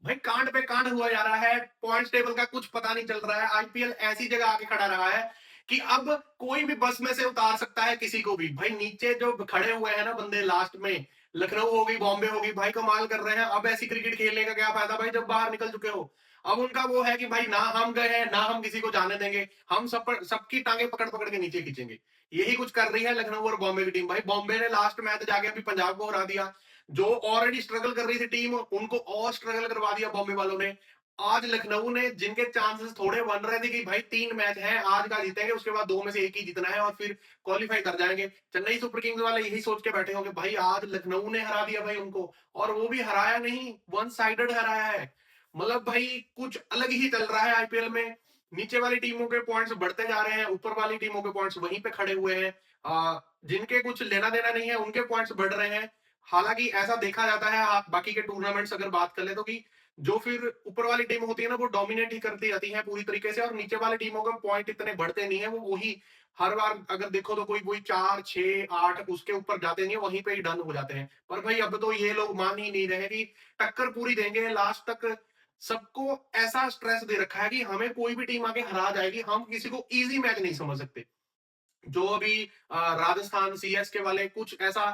भाई कांड पे कांड हुआ जा रहा है, पॉइंट्स टेबल का कुछ पता नहीं चल रहा है। आईपीएल ऐसी जगह आके खड़ा रहा है कि अब कोई भी बस में से उतार सकता है किसी को भी। भाई नीचे जो खड़े हुए हैं ना बंदे लास्ट में, लखनऊ हो गई, बॉम्बे हो गई, भाई कमाल कर रहे हैं। अब ऐसी क्रिकेट खेलने का क्या फायदा भाई जब बाहर निकल चुके हो। अब उनका वो है कि भाई ना हम गए हैं ना हम किसी को जाने देंगे, हम सबकी टांगे पकड़ पकड़ के नीचे खींचेंगे। यही कुछ कर रही है लखनऊ और बॉम्बे की टीम। भाई बॉम्बे ने लास्ट मैच जाके अभी पंजाब को हरा दिया। जो ऑलरेडी स्ट्रगल कर रही थी टीम, उनको और स्ट्रगल करवा दिया बॉम्बे वालों ने। आज लखनऊ ने, जिनके चांसेस थोड़े बन रहे थे कि भाई 3 मैच हैं आज का जीतेंगे, उसके बाद 2 में से एक ही जीतना है और फिर क्वालिफाई कर जाएंगे। चेन्नई सुपर किंग्स वाले यही सोच के बैठे होंगे भाई आज लखनऊ ने हरा दिया भाई उनको। और वो भी हराया नहीं, वन साइडेड हराया है। मतलब भाई कुछ अलग ही चल रहा है आईपीएल में। नीचे वाली टीमों के पॉइंट्स बढ़ते जा रहे हैं, ऊपर वाली टीमों के पॉइंट्स वहीं पे खड़े हुए हैं। जिनके कुछ लेना देना नहीं है उनके पॉइंट्स बढ़ रहे हैं। हालांकि ऐसा देखा जाता है, आप बाकी के टूर्नामेंट्स अगर बात कर ले तो, कि जो फिर ऊपर वाली टीम होती है ना वो डोमिनेट ही करती रहती है पूरी तरीके से, और नीचे वाली टीमों का पॉइंट इतने बढ़ते नहीं है। वो वही हर बार अगर देखो तो कोई कोई 4 6 8 उसके ऊपर जाते नहीं है, वहीं पे ही डन हो जाते हैं। पर भाई अब तो ये लोग मान ही नहीं रहे कि टक्कर पूरी देंगे लास्ट तक। सबको ऐसा स्ट्रेस दे रखा है कि हमें कोई भी टीम आके हरा जाएगी, हम किसी को इजी मैच नहीं समझ सकते। जो अभी राजस्थान सीएसके वाले कुछ ऐसा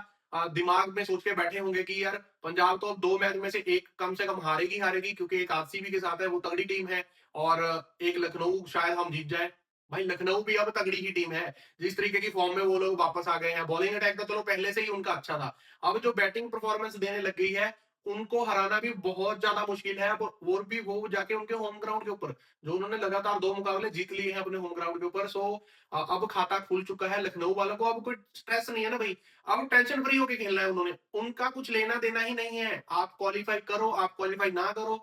दिमाग में सोच के बैठे होंगे कि यार पंजाब तो अब 2 मैच में से एक कम से कम हारेगी हारेगी, क्योंकि एक आरसीबी के साथ है, वो तगड़ी टीम है। और एक लखनऊ शायद हम जीत जाए। भाई लखनऊ भी अब तगड़ी ही टीम है। जिस तरीके की फॉर्म में वो लोग वापस आ गए हैं, बॉलिंग अटैक तो चलो पहले से ही उनका अच्छा था। अब जो बैटिंग परफॉर्मेंस देने लग गई है, उनको हराना भी बहुत ज्यादा मुश्किल है। अब वो भी वो जाके उनके होम ग्राउंड के ऊपर, जो उन्होंने लगातार 2 मुकाबले जीत लिए हैं अपने होम ग्राउंड के ऊपर। सो अब खाता खुल चुका है लखनऊ वालों को। अब कोई स्ट्रेस नहीं है ना भाई, अब टेंशन फ्री होके खेलना है उन्होंने। उनका कुछ लेना देना ही नहीं है, आप क्वालिफाई करो आप क्वालिफाई ना करो,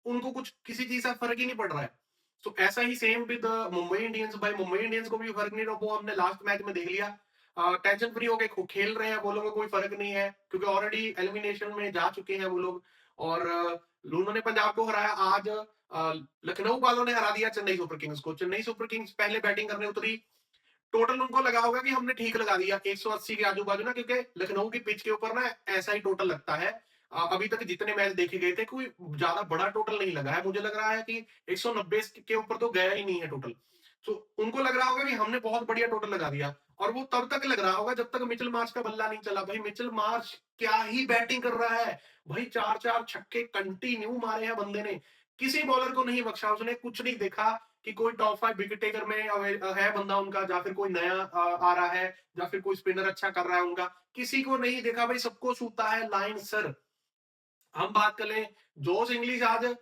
उनको कुछ किसी चीज से फर्क ही नहीं पड़ रहा है। तो ऐसा ही सेम विद मुंबई इंडियंस। भाई मुंबई इंडियंस को भी फर्क नहीं रहा, वो हमने लास्ट मैच में देख लिया। टेंशन फ्री होके खेल रहे हैं वो लोगों को, कोई फर्क नहीं है क्योंकि ऑलरेडी एलिमिनेशन में जा चुके हैं वो लोग। और उन्होंने पंजाब को हराया आज। लखनऊ वालों ने हरा दिया चेन्नई सुपर किंग्स को। चेन्नई सुपर किंग्स पहले बैटिंग करने उतरी, टोटल उनको लगा होगा कि हमने ठीक लगा दिया 180 के आजू बाजू ना, क्योंकि लखनऊ की पिच के ऊपर ना ऐसा ही टोटल लगता है। अभी तक जितने मैच देखे गए थे कोई ज्यादा बड़ा टोटल नहीं लगा है। मुझे लग रहा है कि 190 के ऊपर तो गया ही नहीं है टोटल। तो उनको लग रहा होगा कि हमने बहुत बढ़िया टोटल लगा दिया। और वो तब तक लग रहा होगा जब तक मिचेल मार्श का बल्ला नहीं चला। भाई मिचेल मार्श क्या ही बैटिंग कर रहा है। भाई 4 4 छक्के कंटिन्यू मारे हैं बंदे ने, किसी बॉलर को नहीं बख्शा उसने। कुछ नहीं देखा कि कोई टॉप 5 विकेट टेकर में है बंदा उनका, या फिर कोई नया आ रहा है, या फिर कोई स्पिनर अच्छा कर रहा है उनका, किसी को नहीं देखा भाई। सबको छूता है लाइन सर। हम बात कर लें जॉस इंग्लिश आज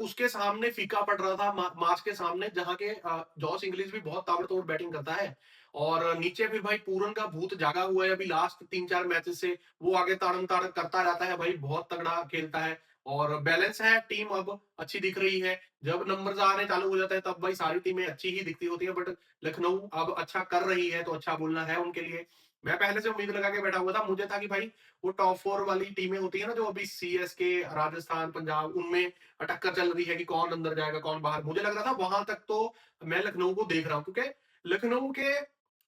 उसके सामने फीका पड़ रहा था मार्च के सामने, जहां के जॉस इंग्लिश भी बहुत ताबड़तोड़ बैटिंग करता है। और नीचे फिर भाई पूरन का भूत जागा हुआ है अभी लास्ट 3 4 मैचेस से। वो आगे ताड़म ताड़ करता रहता है भाई, बहुत तगड़ा खेलता है। और बैलेंस है टीम, अब अच्छी दिख रही है। जब नंबर्स आने चालू हो जाते हैं तब भाई सारी टीमें अच्छी ही दिखती होती है। बट लखनऊ अब अच्छा कर रही है तो अच्छा बोलना है उनके लिए। मैं पहले से उम्मीद लगा के बैठा हुआ था, मुझे था कि भाई वो टॉप 4 वाली टीमें होती है ना, जो अभी सीएसके, राजस्थान, पंजाब, उनमें टक्कर चल रही है कि कौन अंदर जाएगा कौन बाहर। मुझे लग रहा था वहां तक तो मैं लखनऊ को देख रहा हूँ, क्योंकि लखनऊ के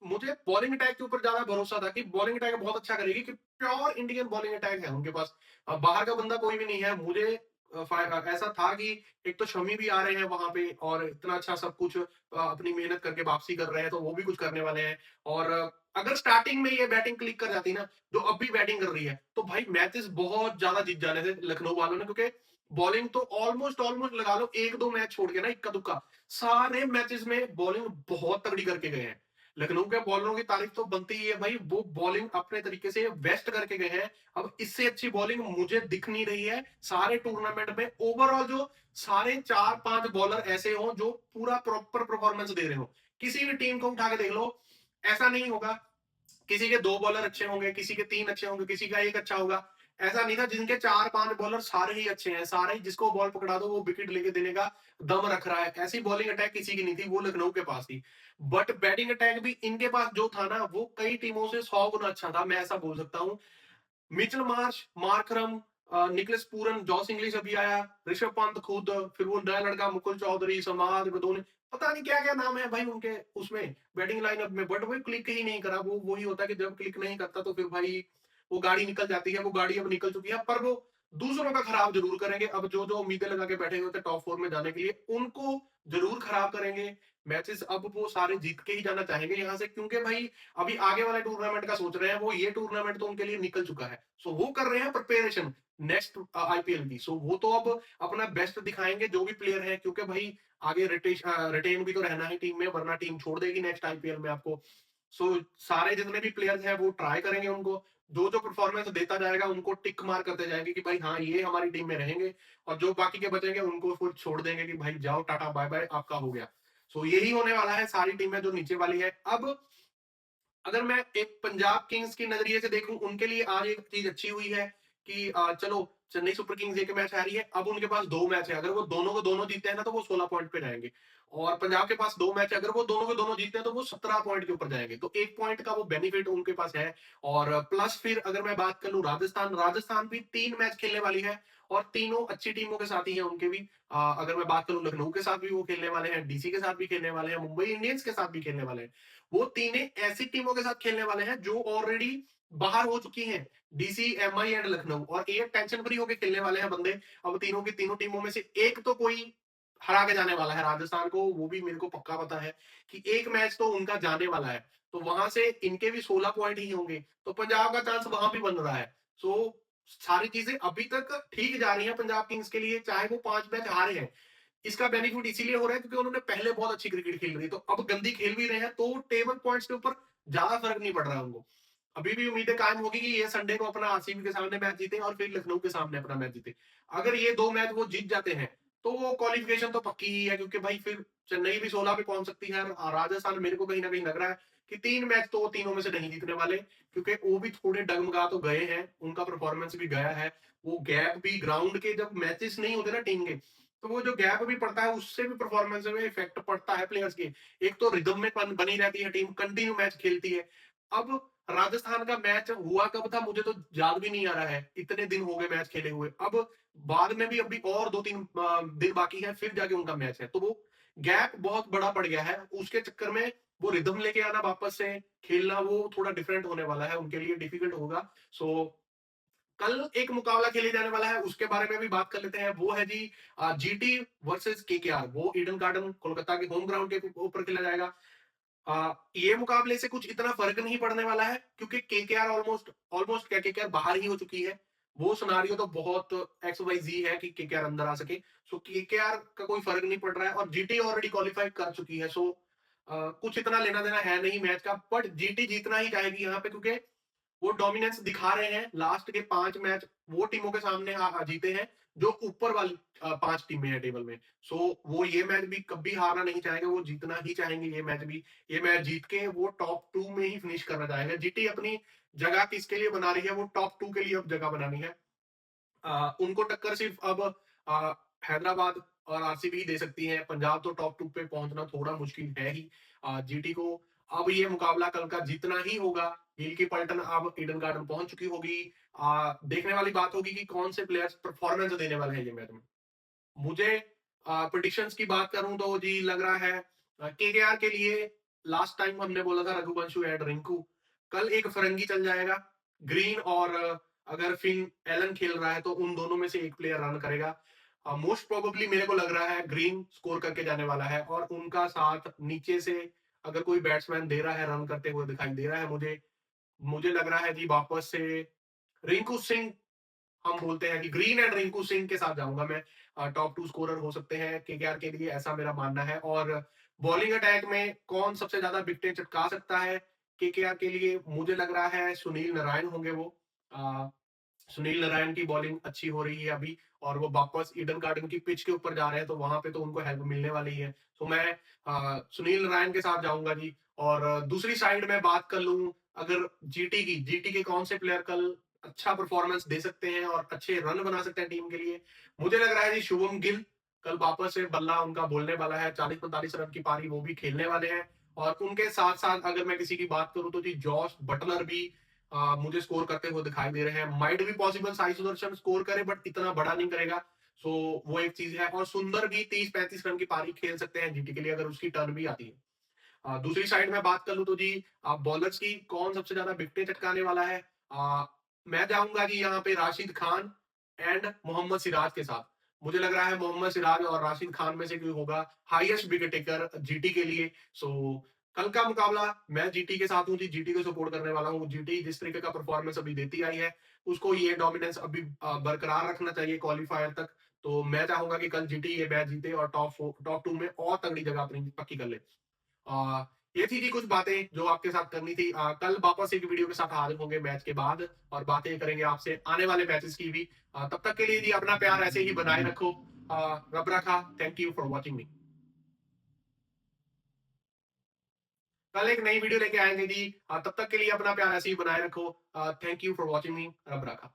मुझे बॉलिंग अटैक के ऊपर ज्यादा भरोसा था कि बॉलिंग अटैक बहुत अच्छा करेगी, कि प्योर इंडियन बॉलिंग अटैक है उनके पास। अब बाहर का बंदा कोई भी नहीं है। मुझे ऐसा था कि एक तो शमी भी आ रहे हैं वहां पे, और इतना अच्छा सब कुछ अपनी मेहनत करके वापसी कर रहे हैं, तो वो भी कुछ करने वाले हैं। और अगर स्टार्टिंग में ये बैटिंग क्लिक कर जाती ना, जो अब भी बैटिंग कर रही है, तो भाई मैचेस बहुत ज्यादा जीत जाने थे लखनऊ वालों ने। क्योंकि बॉलिंग तो ऑलमोस्ट ऑलमोस्ट लगा लो 1 2 मैच छोड़ के ना, इक्का दुक्का सारे मैचेस में बॉलिंग बहुत तगड़ी करके गए हैं। लखनऊ के बॉलरों की तारीफ तो बनती ही है भाई, वो बॉलिंग अपने तरीके से बेस्ट करके गए हैं। अब इससे अच्छी बॉलिंग मुझे दिख नहीं रही है सारे टूर्नामेंट में। ओवरऑल जो सारे 4 5 बॉलर ऐसे हो जो पूरा प्रॉपर परफॉर्मेंस दे रहे हो, किसी भी टीम को उठा के देख लो, ऐसा नहीं होगा किसी के 2 बॉलर अच्छे होंगे, किसी के 3 अच्छे होंगे, किसी का एक अच्छा होगा। ऐसा नहीं था, जिनके 4 5 बॉलर सारे ही अच्छे हैं, सारे ही जिसको बॉल पकड़ा दो वो विकेट लेके देने का दम रख रहा है। ऐसी बॉलिंग अटैक किसी की नहीं थी, वो लखनऊ के पास थी। बट बैटिंग अटैक भी इनके पास जो था ना, वो कई टीमों से 100 गुना अच्छा था, मैं ऐसा बोल सकता हूँ। Mitchell Marsh, Markram, Nicholas Pooran, Jos Inglis अभी आया, ऋषभ पंत खुद, फिर वो नया लड़का मुकुल चौधरी, समाज बदोनी, पता नहीं क्या क्या नाम है भाई उनके उसमें बैटिंग लाइनअप में। बट वो क्लिक ही नहीं करा। वो वही होता है कि जब क्लिक नहीं करता तो फिर भाई वो गाड़ी निकल जाती है। वो गाड़ी अब निकल चुकी है, पर वो दूसरों का खराब जरूर करेंगे। अब जो उम्मीदें लगा के बैठे हुए थे टॉप 4 में जाने के लिए, उनको जरूर खराब करेंगे। मैचेस अब वो सारे जीत के ही जाना चाहेंगे यहाँ से, क्योंकि भाई अभी आगे वाले टूर्नामेंट का सोच रहे हैं वो। ये टूर्नामेंट तो उनके लिए निकल चुका है, सो वो कर रहे हैं प्रिपरेशन नेक्स्ट आईपीएल की। सो वो तो अब अपना बेस्ट दिखाएंगे जो भी प्लेयर है, क्योंकि भाई आगे रिटेन भी तो रहना है टीम में, वरना टीम छोड़ देगी नेक्स्ट आईपीएल में आपको। सो सारे जितने भी प्लेयर्स हैं वो ट्राई करेंगे उनको, जो परफॉर्मेंस देता जाएगा उनको टिक मार करते जाएंगे कि भाई हाँ ये हमारी टीम में रहेंगे, और जो बाकी के बचेंगे उनको फिर छोड़ देंगे कि भाई जाओ टाटा बाय बाय आपका हो गया। सो यही होने वाला है सारी टीमें जो नीचे वाली है। अब अगर मैं एक पंजाब किंग्स के नजरिए से देखूं, उनके लिए आज एक चीज अच्छी हुई है कि चलो चेन्नई सुपर किंग्स एक मैच हारी है, अब उनके पास 2 मैच है, अगर वो दोनों को दोनों जीतते हैं ना तो वो 16 पॉइंट पे जाएंगे। और पंजाब के पास 2 मैच है, अगर वो दोनों को दोनों जीतते हैं तो वो 17 पॉइंट के ऊपर जाएंगे, तो 1 पॉइंट का वो बेनिफिट उनके पास है। और प्लस फिर अगर मैं बात कर लूं राजस्थान, राजस्थान भी 3 मैच खेलने वाली है, और तीनों अच्छी टीमों के साथ ही है उनके भी। अगर मैं बात करूं लखनऊ के साथ भी वो खेलने वाले हैं, डीसी के साथ भी खेलने वाले हैं, मुंबई इंडियंस के साथ भी खेलने वाले हैं। वो तीनों ऐसी टीमों के साथ खेलने वाले हैं जो ऑलरेडी बाहर हो चुकी हैं, डीसी, एमआई एंड लखनऊ, और एक टेंशन फ्री होकर खेलने वाले हैं बंदे। अब तीनों की तीनों टीमों में से एक तो कोई हरा के जाने वाला है राजस्थान को, वो भी मेरे को पक्का पता है कि एक मैच तो उनका जाने वाला है, तो वहां से इनके भी 16 पॉइंट ही होंगे, तो पंजाब का चांस वहां भी बन रहा है। सो सारी चीजें अभी तक ठीक जा रही हैं पंजाब किंग्स के लिए, चाहे वो 5 मैच हारे हैं। इसका बेनिफिट इसीलिए हो रहा है क्योंकि उन्होंने पहले बहुत अच्छी क्रिकेट खेल रही है, तो अब गंदी खेल भी रहे हैं, तो टेबल पॉइंट्स के ऊपर ज्यादा फर्क नहीं पड़ रहा है उनको। अभी भी उम्मीदें कायम होगी कि ये संडे को अपना आरसीबी के सामने मैच जीते और फिर लखनऊ के सामने अपना मैच जीते। अगर ये 2 मैच वो जीत जाते हैं तो वो क्वालिफिकेशन तो पक्की ही है, क्योंकि भाई फिर चेन्नई भी 16 पे पहुंच सकती है, और राजस्थान मेरे को कहीं ना कहीं लग रहा है कि 3 मैच तो वो तीनों में से नहीं जीतने वाले, क्योंकि वो भी थोड़े डगमगा तो गए हैं, उनका परफॉर्मेंस भी गया है। वो गैप भी, ग्राउंड के जब मैचेस नहीं होते ना टीम के, तो वो जो गैप भी पड़ता है उससे भी परफॉर्मेंस में इफेक्ट पड़ता है प्लेयर्स के। एक तो रिदम में बनी रहती है टीम, कंटिन्यू मैच खेलती है। अब राजस्थान का मैच हुआ कब था मुझे तो याद भी नहीं आ रहा है, इतने दिन हो गए मैच खेले हुए। अब बाद में भी अभी और 2-3 दिन बाकी है फिर जाके उनका मैच है, तो वो गैप बहुत बड़ा पड़ गया है, उसके चक्कर में वो रिदम लेके आना वापस से खेलना वो थोड़ा डिफरेंट होने वाला है, उनके लिए डिफिकल्ट होगा। सो कल एक मुकाबला खेले जाने वाला है, उसके बारे में भी बात कर लेते हैं। वो है जी जीटी वर्सेस केकेआर, वो ईडन गार्डन कोलकाता के होम ग्राउंड के ऊपर खेला जाएगा। ये मुकाबले से कुछ इतना फर्क नहीं पड़ने वाला है, क्योंकि केकेआर ऑलमोस्ट ऑलमोस्ट क्या केकेआर बाहर ही हो चुकी है। वो सिनारियो तो बहुत एक्स वाई जी है कि केकेआर अंदर आ सके, सो केकेआर का कोई फर्क नहीं पड़ रहा है, और जीटी ऑलरेडी क्वालिफाई कर चुकी है। सो कुछ इतना लेना देना है नहीं मैच का, बट जीटी जीतना ही चाहेगी यहाँ पे, क्योंकि वो डोमिनेंस दिखा रहे हैं। लास्ट के 5 मैच वो टीमों के सामने जीते हैं जो ऊपर वाली 5 टीमें हैं टेबल में। सो वो ये मैच भी कभी हारना नहीं चाहेंगे, वो जीतना ही चाहेंगे ये मैच भी। ये मैच जीत के वो टॉप 2 में ही फिनिश करना चाहेंगे। जीटी अपनी जगह किसके लिए बना रही है, वो टॉप 2 के लिए अब जगह बनानी है। उनको टक्कर सिर्फ अब हैदराबाद और आरसीबी ही दे सकती है, पंजाब तो टॉप 2 पे पहुंचना थोड़ा मुश्किल है ही। जीटी को अब ये मुकाबला कल का जीतना ही होगा। हिल की पलटन अब ईडन गार्डन पहुंच चुकी होगी। देखने वाली बात होगी कि कौन से प्लेयर्स परफॉर्मेंस देने वाले हैं ये मैच में। मुझे प्रेडिक्शंस की बात करूं तो जी लग रहा है केकेआर के लिए लास्ट टाइम हमने बोला था रघुवंशु एंड रिंकू, कल एक फरंगी चल जाएगा। ग्रीन और अगर फिन एलन खेल रहा है तो उन दोनों में से एक प्लेयर रन करेगा। मोस्ट प्रोबेबली मेरे को लग रहा है ग्रीन स्कोर करके जाने वाला है, और उनका साथ नीचे से अगर कोई बैट्समैन दे रहा है रन करते हुए दिखाई दे रहा है मुझे, मुझे लग रहा है जी वापस से रिंकू सिंह। हम बोलते हैं कि ग्रीन एंड रिंकू सिंह के साथ जाऊंगा मैं, टॉप 2 स्कोरर हो सकते हैं केकेआर के लिए, ऐसा मेरा मानना है। और बॉलिंग अटैक में कौन सबसे ज्यादा विकेटें चटका सकता है केकेआर के लिए, मुझे लग रहा है सुनील नारायण होंगे वो। अ, सुनील नारायण की बॉलिंग अच्छी हो रही है अभी, और वो वापस ईडन गार्डन की पिच के ऊपर जा रहे हैं, तो वहां पे तो उनको हेल्प मिलने वाली है। तो मैं सुनील नारायण के साथ जाऊंगा जी। और दूसरी साइड में बात कर लूं अगर जीटी के कौन से प्लेयर कल अच्छा परफॉर्मेंस दे सकते हैं और अच्छे रन बना सकते हैं टीम के लिए, मुझे लग रहा है जी शुभम गिल कल वापस से बल्ला उनका बोलने वाला है, 40-45 रन की पारी वो भी खेलने वाले हैं। और उनके साथ साथ अगर मैं किसी की बात करूं तो जी जॉस बटलर भी मुझे स्कोर करते हुए दिखाई दे रहे हैं। माइट भी पॉसिबल साई सुदर्शन स्कोर करे, बट इतना बड़ा नहीं करेगा। सो वो एक चीज है, और सुंदर भी 30-35 रन की पारी खेल सकते हैं जीटी के लिए अगर उसकी टर्न भी आती है। दूसरी साइड में बात कर लूं तो जी बॉलर्स की कौन सबसे ज्यादा विकेटें चटकाने वाला है, मैं जाऊंगा जी यहाँ पे राशिद खान, एंड मोहम्मद सिराज के साथ। मुझे लग रहा है मोहम्मद सिराज और राशिद खान में से कोई होगा हाईएस्ट विकेट टेकर जीटी के लिए। सो कल का मुकाबला मैं जीटी के साथ हूँ जी, जीटी को सपोर्ट करने वाला हूँ। जीटी जिस तरीके का परफॉर्मेंस अभी देती आई है, उसको ये डोमिनेंस अभी बरकरार रखना चाहिए क्वालिफायर तक। तो मैं चाहूंगा कि कल जीटी ये मैच जीते और टॉप 2 में और तगड़ी जगह अपनी पक्की कर ले। आ, ये थी जी कुछ बातें जो आपके साथ करनी थी। कल वापस एक वीडियो के साथ हाजिर होंगे मैच के बाद, और बातें करेंगे आपसे आने वाले मैचेस की भी। तब तक के लिए जी अपना प्यार ऐसे ही बनाए रखो। रब रखा। थैंक यू फॉर वॉचिंग मी। कल एक नई वीडियो लेके आएंगे जी। तब तक के लिए अपना प्यार ऐसे ही बनाए रखो। थैंक यू फॉर वॉचिंग मी। रब रखा।